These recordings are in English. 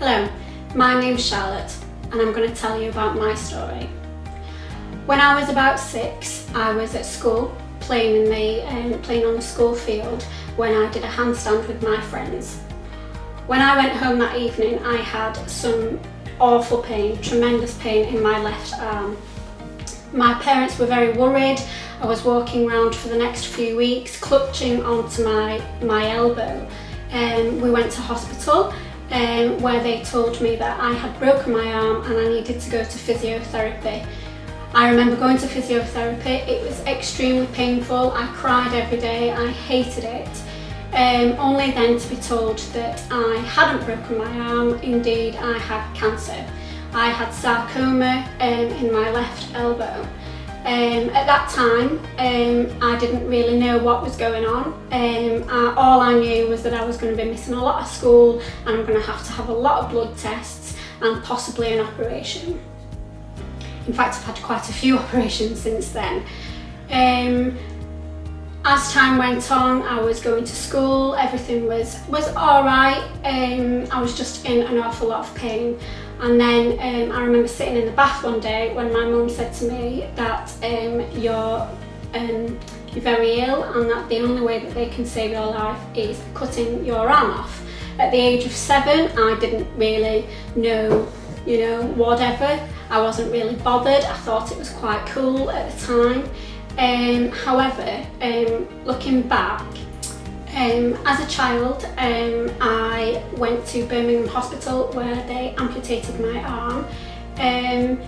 Hello, my name's Charlotte and I'm going to tell you about my story. When I was about 6, I was at school playing on the school field when I did a handstand with my friends. When I went home that evening, I had some awful pain, tremendous pain in my left arm. My parents were very worried. I was walking around for the next few weeks clutching onto my elbow. We went to hospital where they told me that I had broken my arm and I needed to go to physiotherapy. I remember going to physiotherapy. It was extremely painful. I cried every day. I hated it. Only then to be told that I hadn't broken my arm. Indeed, I had cancer. I had sarcoma in my left elbow. At that time, I didn't really know what was going on. All I knew was that I was going to be missing a lot of school and I'm going to have a lot of blood tests and possibly an operation. In fact, I've had quite a few operations since then. As time went on, I was going to school, everything was alright. I was just in an awful lot of pain. And then I remember sitting in the bath one day when my mum said to me that you're very ill and that the only way that they can save your life is cutting your arm off. At the age of 7, I didn't really know, whatever. I wasn't really bothered. I thought it was quite cool at the time. However, looking back, as a child, I went to Birmingham Hospital where they amputated my arm.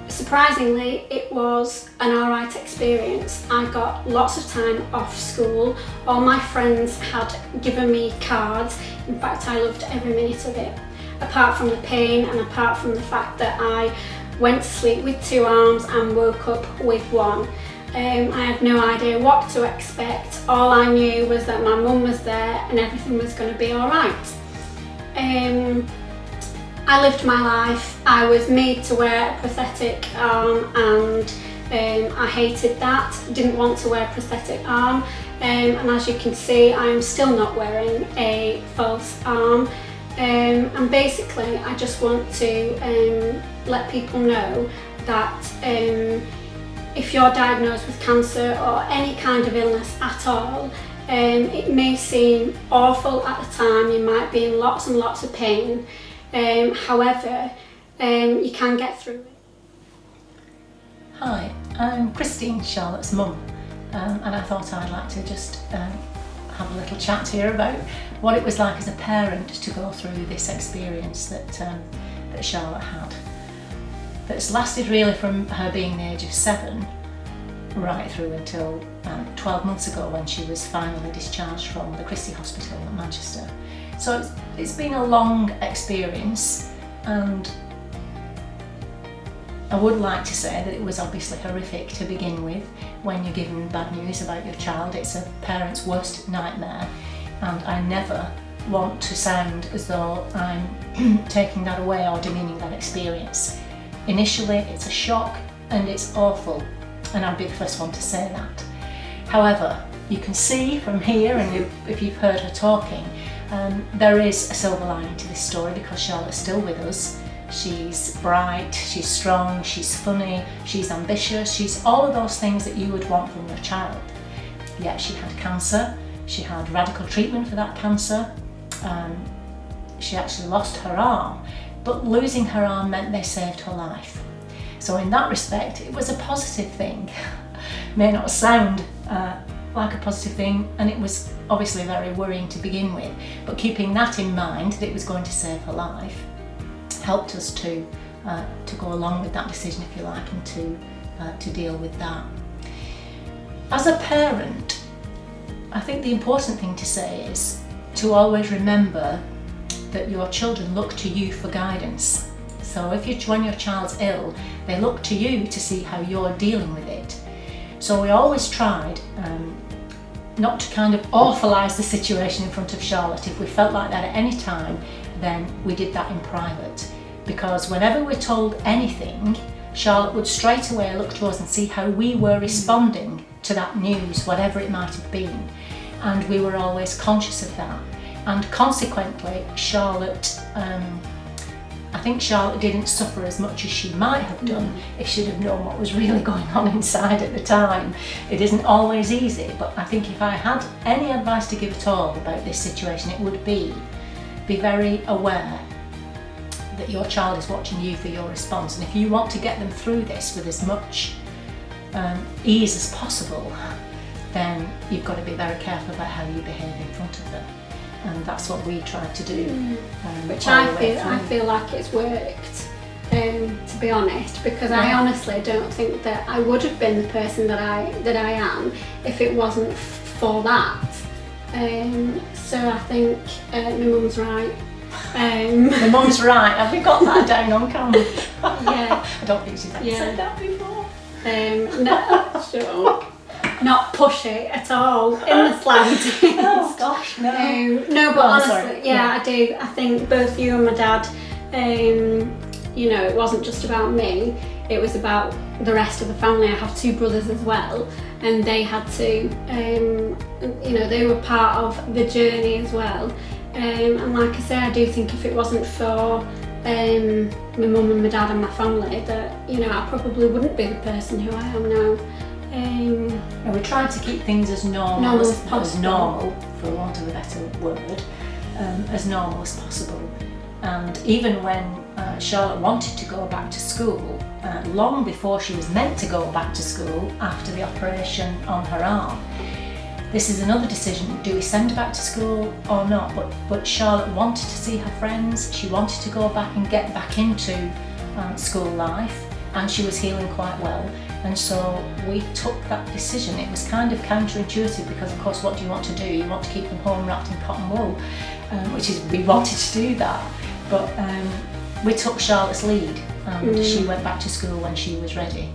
Surprisingly, it was an alright experience. I got lots of time off school. All my friends had given me cards. In fact, I loved every minute of it. Apart from the pain and apart from the fact that I went to sleep with 2 arms and woke up with 1. I had no idea what to expect. All I knew was that my mum was there and everything was going to be alright. I lived my life. I was made to wear a prosthetic arm and I hated that. Didn't want to wear a prosthetic arm and as you can see, I'm still not wearing a false arm. And basically I just want to let people know that if you're diagnosed with cancer or any kind of illness at all, it may seem awful at the time. You might be in lots and lots of pain. However, you can get through it. Hi, I'm Christine, Charlotte's mum, and I thought I'd like to just have a little chat here about what it was like as a parent to go through this experience that Charlotte had. That's lasted really from her being the age of 7 right through until 12 months ago when she was finally discharged from the Christie Hospital at Manchester. So it's been a long experience, and I would like to say that it was obviously horrific to begin with. When you're given bad news about your child, it's a parent's worst nightmare, and I never want to sound as though I'm taking that away or demeaning that experience. Initially, it's a shock and it's awful, and I'd be the first one to say that. However, you can see from here, and if you've heard her talking, there is a silver lining to this story because Charlotte's still with us. She's bright, she's strong, she's funny, she's ambitious, she's all of those things that you would want from your child. Yet she had cancer, she had radical treatment for that cancer, she actually lost her arm. But losing her arm meant they saved her life. So in that respect, it was a positive thing. May not sound like a positive thing, and it was obviously very worrying to begin with, but keeping that in mind, that it was going to save her life, helped us to go along with that decision, if you like, and to deal with that. As a parent, I think the important thing to say is to always remember that your children look to you for guidance. So when your child's ill, they look to you to see how you're dealing with it. So we always tried not to kind of awfulise the situation in front of Charlotte. If we felt like that at any time, then we did that in private. Because whenever we're told anything, Charlotte would straight away look to us and see how we were responding to that news, whatever it might have been. And we were always conscious of that. And consequently, Charlotte I think Charlotte didn't suffer as much as she might have done if she'd have known what was really going on inside at the time. It isn't always easy, but I think if I had any advice to give at all about this situation, it would be very aware that your child is watching you for your response, and if you want to get them through this with as much ease as possible, then you've got to be very careful about how you behave in front of them. And that's what we try to do. Which I feel like it's worked, to be honest, because I honestly don't think that I would have been the person that I am if it wasn't for that. So I think my mum's right. My mum's right. Have we got that down on camera? Yeah. I don't think she's ever said that before. No, sure. Not pushy at all in the slightest. Oh gosh, no. No, but honestly, yeah, I do. I think both you and my dad, you know, it wasn't just about me, it was about the rest of the family. I have two brothers as well, and they had to, you know, they were part of the journey as well. And like I say, I do think if it wasn't for my mum and my dad and my family, that, you know, I probably wouldn't be the person who I am now. And we tried to keep things as normal as normal, for want of a better word, as normal as possible. And even when Charlotte wanted to go back to school, long before she was meant to go back to school after the operation on her arm, this is another decision, do we send her back to school or not? But Charlotte wanted to see her friends, she wanted to go back and get back into school life, and she was healing quite well. And so we took that decision. It was kind of counterintuitive because, of course, what do you want to do? You want to keep them home wrapped in cotton wool, which is, we wanted to do that. But we took Charlotte's lead, and she went back to school when she was ready.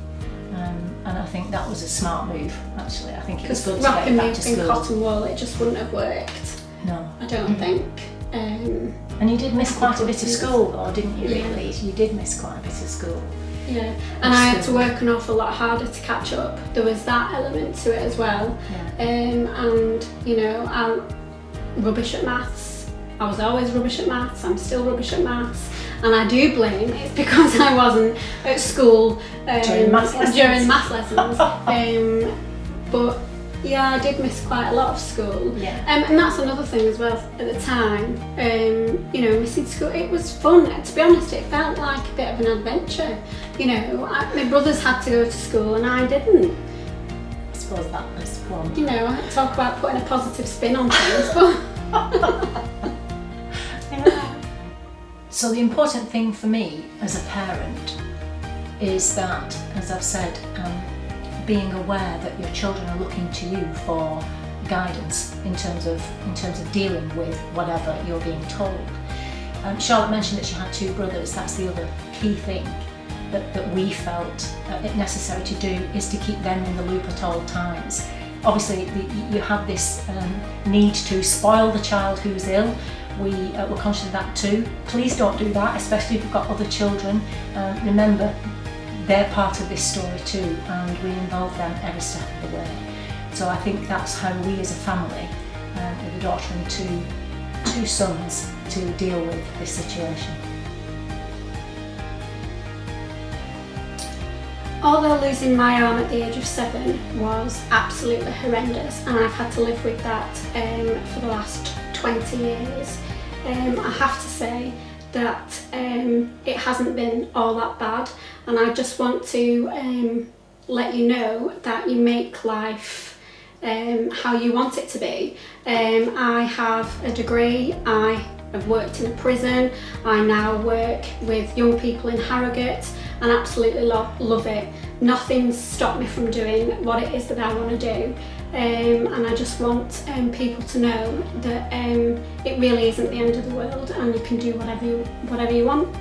And I think that was a smart move, actually. I think it was good to get back to school. In cotton wool, it just wouldn't have worked. No. I don't think. And you did miss quite a bit of school, though, didn't you, really? You did miss quite a bit of school. Yeah, and I had to work an awful lot harder to catch up. There was that element to it as well. Yeah. And, you know, I'm rubbish at maths. I was always rubbish at maths. I'm still rubbish at maths. And I do blame it's because I wasn't at school during maths lessons. But yeah, I did miss quite a lot of school. Yeah. And that's another thing as well at the time. You know, missing school, it was fun. To be honest, it felt like a bit of an adventure. You know, my brothers had to go to school and I didn't. I suppose that was one. You know, I talk about putting a positive spin on things, but... Yeah. So the important thing for me as a parent is that, as I've said, being aware that your children are looking to you for guidance in terms of dealing with whatever you're being told. Charlotte mentioned that she had two brothers. That's the other key thing that we felt it necessary to do, is to keep them in the loop at all times. Obviously, you have this need to spoil the child who's ill. We're conscious of that too. Please don't do that, especially if you've got other children. Remember, they're part of this story too, and we involve them every step of the way. So I think that's how we as a family, with a daughter and two sons, to deal with this situation. Although losing my arm at the age of 7 was absolutely horrendous, and I've had to live with that for the last 20 years, I have to say that it hasn't been all that bad, and I just want to let you know that you make life how you want it to be. I have a degree, I have worked in a prison, I now work with young people in Harrogate and absolutely love it. Nothing's stopped me from doing what it is that I want to do. And I just want people to know that it really isn't the end of the world, and you can do whatever you want.